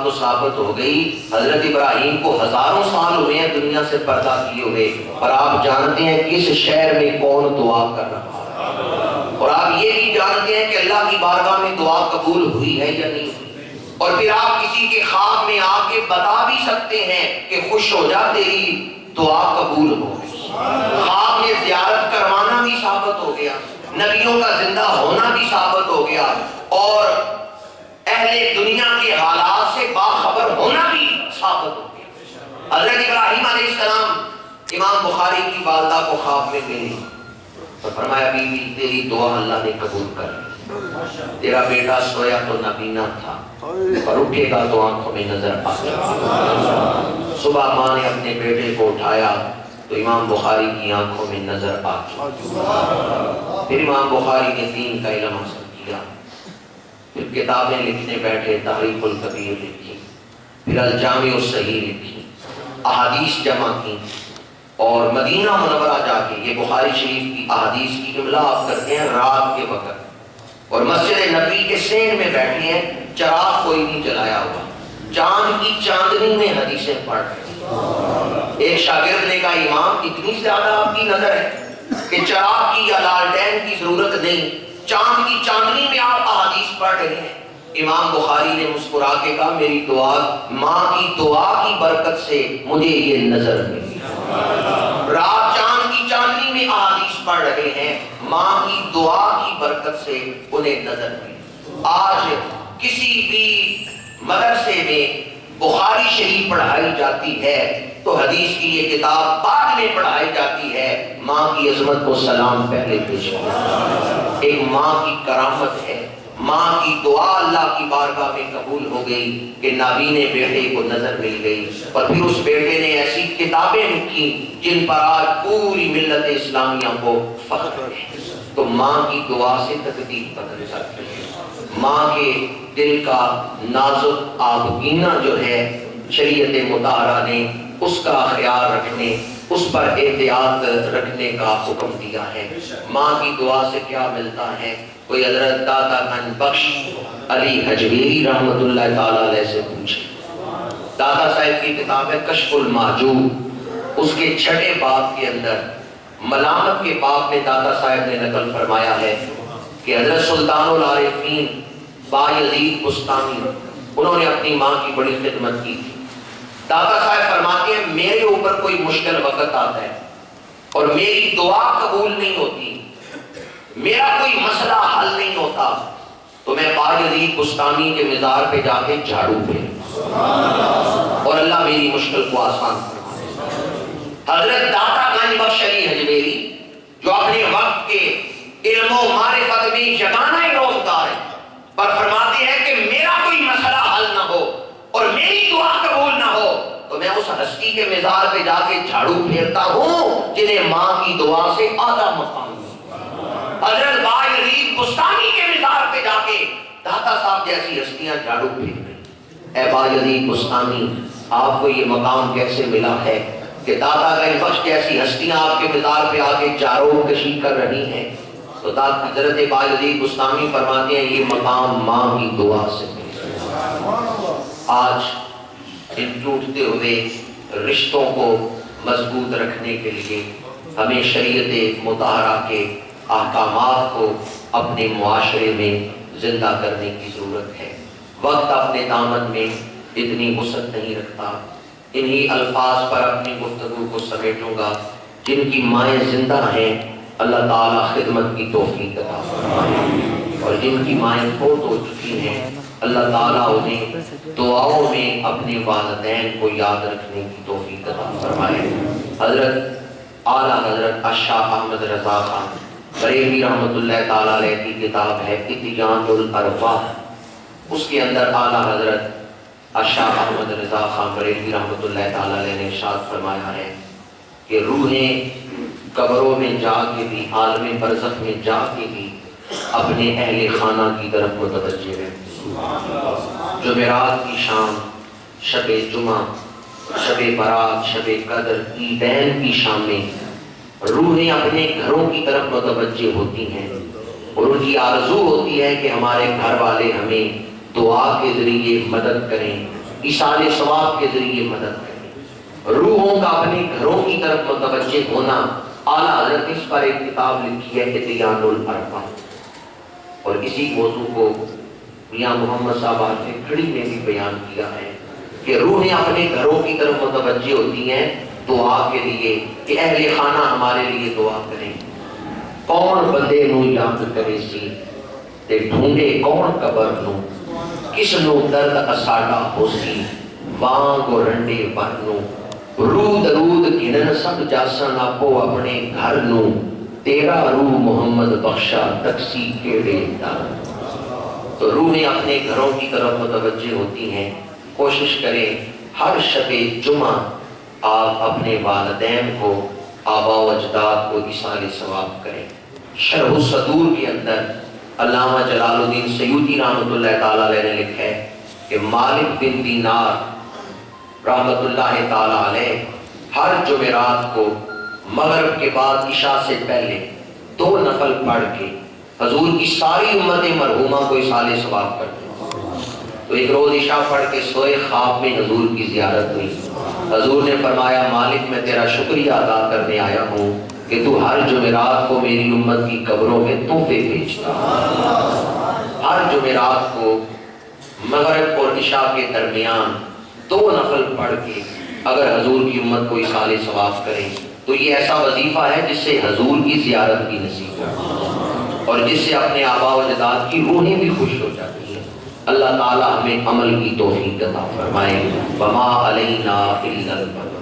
تو ثابت ہو گئی، حضرت ابراہیم کو ہزاروں سال ہوئے ہیں دنیا سے پردہ کیے ہوئے، اور آپ جانتے ہیں کس شہر میں کون دعا کر رہا ہے، اور آپ یہ بھی جانتے ہیں کہ اللہ کی بارگاہ میں دعا قبول ہوئی ہے یا نہیں، اور پھر آپ کسی کے خواب میں آ کے بتا بھی سکتے ہیں کہ خوش ہو جا تیری دعا قبول ہو گئی۔ خواب میں زیارت کروانا بھی ثابت ہو گیا، نبیوں کا زندہ ہونا بھی ثابت ہو گیا، اور اہل دنیا کے حالات سے باخبر ہونا بھی ثابت ہو گیا۔ حضرت ابراہیم علیہ السلام، امام بخاری کی والدہ کو خواب میں ملی تو فرمایا بیوی تیری دعا اللہ نے قبول کر لی، تیرا بیٹا سویا تو نابینا تھا پر اٹھے گا تو آنکھوں میں نظر آ گیا۔ صبح ماں نے اپنے بیٹے کو اٹھایا تو امام بخاری کی آنکھوں میں نظر آ گئی۔ پھر امام بخاری نے دین کا علم حاصل کیا، پھر کتابیں لکھنے بیٹھے، تاریخ الکبیر لکھی، پھر الجامع الصحیح لکھی، احادیث جمع کی، اور مدینہ منورہ جا کے یہ بخاری شریف کی احادیث کی املا آپ کرتے ہیں رات کے وقت، اور مسجد نبوی کے سین میں بیٹھے ہیں، چراغ کوئی نہیں جلایا ہوا، چاند کی چاندنی میں حدیثیں پڑھ رہے ہیں۔ ایک شاگرد نے کہا امام اتنی زیادہ آپ کی نظر ہے کہ چراغ کی یا لالٹین کی ضرورت نہیں، چاند کی چاندنی میں آپ احادیث پڑھ رہے ہیں۔ امام بخاری نے مسکرا کے کہا میری دعا، ماں کی دعا کی برکت سے مجھے یہ نظر ملی، رات چاند کی چاندنی میں احادیث پڑھ رہے ہیں، ماں کی دعا کی برکت سے انہیں نظر ملی۔ آج کسی بھی مدرسے میں بخاری شریف پڑھائی جاتی ہے تو حدیث کی یہ کتاب بعد میں پڑھائی جاتی ہے، ماں کی عظمت کو سلام پہلے پیش کیا۔ ایک ماں کی کرامت ہے، ماں کی دعا اللہ کی بارگاہ میں قبول ہو گئی کہ نابینے بیٹے کو نظر مل گئی، اور پھر اس بیٹے نے ایسی کتابیں لکھی جن پر آج پوری ملت اسلامیہ کو فخر ہے۔ تو ماں کی دعا سے تقدیر بدل سکتی ہے۔ ماں کے دل کا نازک آبگینہ جو ہے شریعت مطہرہ نے اس کا خیال رکھنے، اس پر احتیاط رکھنے کا حکم دیا ہے۔ ماں کی دعا سے کیا ملتا ہے؟ کوئی حضرت داتا گنج بخش علی حجویری رحمت اللہ تعالی علیہ سے پوچھے۔ داتا صاحب کی کتاب ہے کشف المحجوب، اس کے 6 باب کے اندر ملامت کے باب میں داتا صاحب نے نقل فرمایا ہے کہ حضرت سلطان العارفین بایزید بستانی انہوں نے اپنی ماں کی بڑی خدمت کی تھی۔ داتا صاحب فرماتے ہیں میرے اوپر کوئی مشکل وقت آتا ہے اور میری دعا قبول نہیں ہوتی، میرا کوئی مسئلہ حل نہیں ہوتا، تو میں بایزید بستانی کے مزار پہ جا کے جھاڑو پھیرتا اور اللہ میری مشکل کو آسان کرتا۔ حضرت داتا گنج بخش علی حجویری جو اپنے وقت کے علم و معرفت میں یگانہ روزگار ہے، پر فرماتے ہیں کہ میرا کوئی مسئلہ حل نہ ہو اور میری دعا قبول نہ ہو تو میں اس ہستی کے مزار پہ جا کے جھاڑو پھیرتا ہوں جنہیں ماں کی دعا سے اعلیٰ مقام ہے۔ حضرت بایزید بستانی کے مزار پہ جا کے داتا صاحب جیسی ہستیاں جھاڑو پھیر گئی۔ اے بایزید بستانی، آپ کو یہ مقام کیسے ملا ہے کہ داتا گنج بخش جیسی ہستیاں آپ کے مزار پہ آ کے جارو کشی کر رہی ہیں؟ تو حضرت بایزید بستانی فرماتے ہیں یہ مقام ماں کی دعا سے ملا۔ آج ان ٹوٹتے ہوئے رشتوں کو مضبوط رکھنے کے لیے ہمیں شریعت مطہرہ کے احکامات کو اپنے معاشرے میں زندہ کرنے کی ضرورت ہے۔ وقت اپنے دامن میں اتنی وسعت نہیں رکھتا، انہی الفاظ پر اپنی گفتگو کو سمیٹوں گا۔ جن کی مائیں زندہ ہیں اللہ تعالیٰ خدمت کی توفیق عطا فرمائے، اور جن کی مائیں فوت ہو چکی ہیں اللہ تعالیٰ انہیں دعاؤں میں اپنے والدین کو یاد رکھنے کی توفیق عطا فرمائے۔ حضرت اعلیٰ حضرت شاہ احمد رضا خان بریلوی رحمۃ اللہ تعالیٰ علیہ کی کتاب ہے اتیان الارواح، اس کے اندر اعلیٰ حضرت شاہ احمد رضا خان بریلوی رحمۃ اللہ تعالیٰ علیہ نے ارشاد فرمایا ہے کہ روحیں قبروں میں جا کے بھی، عالم برزخ میں جا کے بھی اپنے اہل خانہ کی طرف متوجہ رہتی ہیں۔ جمعرات کی شام، شب جمعہ، شب برات، شب قدر، عیدین کی شام میں روحیں اپنے گھروں کی طرف متوجہ ہوتی ہیں، اور ان کی آرزو ہوتی ہے کہ ہمارے گھر والے ہمیں دعا کے ذریعے مدد کریں، ایصال ثواب کے ذریعے مدد کریں۔ روحوں کا اپنے گھروں کی طرف متوجہ ہونا، اعلیٰ حضرت اس پر ایک کتاب لکھی ہے اتیان الاربع، اور اسی موضوع کو میاں محمد صاحب عارف کھڑی نے بھی بیان کیا ہے کہ روحیں اپنے گھروں کی طرف متوجہ ہوتی ہیں دعا کے لیے کہ اہل خانہ ہمارے لیے دعا کریں۔ کون بندے نو یاد کرے سی تے ڈھونڈے کون قبر نو، کس نو درد اساڈا ہو سی وانگ و رنڈے بر نو، رو درود گنن سب جاسن آپو اپنے گھر نو، تیرا روح محمد بخشا تکسی کیڑے در۔ تو روحیں اپنے گھروں کی طرف متوجہ ہوتی ہیں۔ کوشش کریں ہر شب جمعہ آپ اپنے والدین کو، آبا و اجداد کو ایصال ثواب کریں۔ شرح الصدور کے اندر علامہ جلال الدین سیوطی رحمۃ اللہ تعالیٰ علیہ نے لکھا ہے کہ مالک بن دینار رحمۃ اللہ تعالیٰ علیہ ہر جمعرات کو مغرب کے بعد عشاء سے پہلے 2 نفل پڑھ کے حضور کی ساری امت مرحومہ کو ایصال ثواب کرتے ہیں۔ تو ایک روز عشاء پڑھ کے سوئے، خواب میں حضور کی زیارت ہوئی۔ حضور نے فرمایا مالک میں تیرا شکریہ ادا کرنے آیا ہوں کہ تو ہر جمعرات کو میری امت کی قبروں میں تحفے بھیجتا۔ ہر جمعرات کو مغرب اور عشاء کے درمیان 2 نفل پڑھ کے اگر حضور کی امت کو ایصال ثواب کریں تو یہ ایسا وظیفہ ہے جس سے حضور کی زیارت بھی نصیب ہو اور جس سے اپنے آبا و اجداد کی روحیں بھی خوش ہو جاتی ہیں۔ اللہ تعالی ہمیں عمل کی توفیق عطا فرمائے۔ وما علینا الا البلاغ۔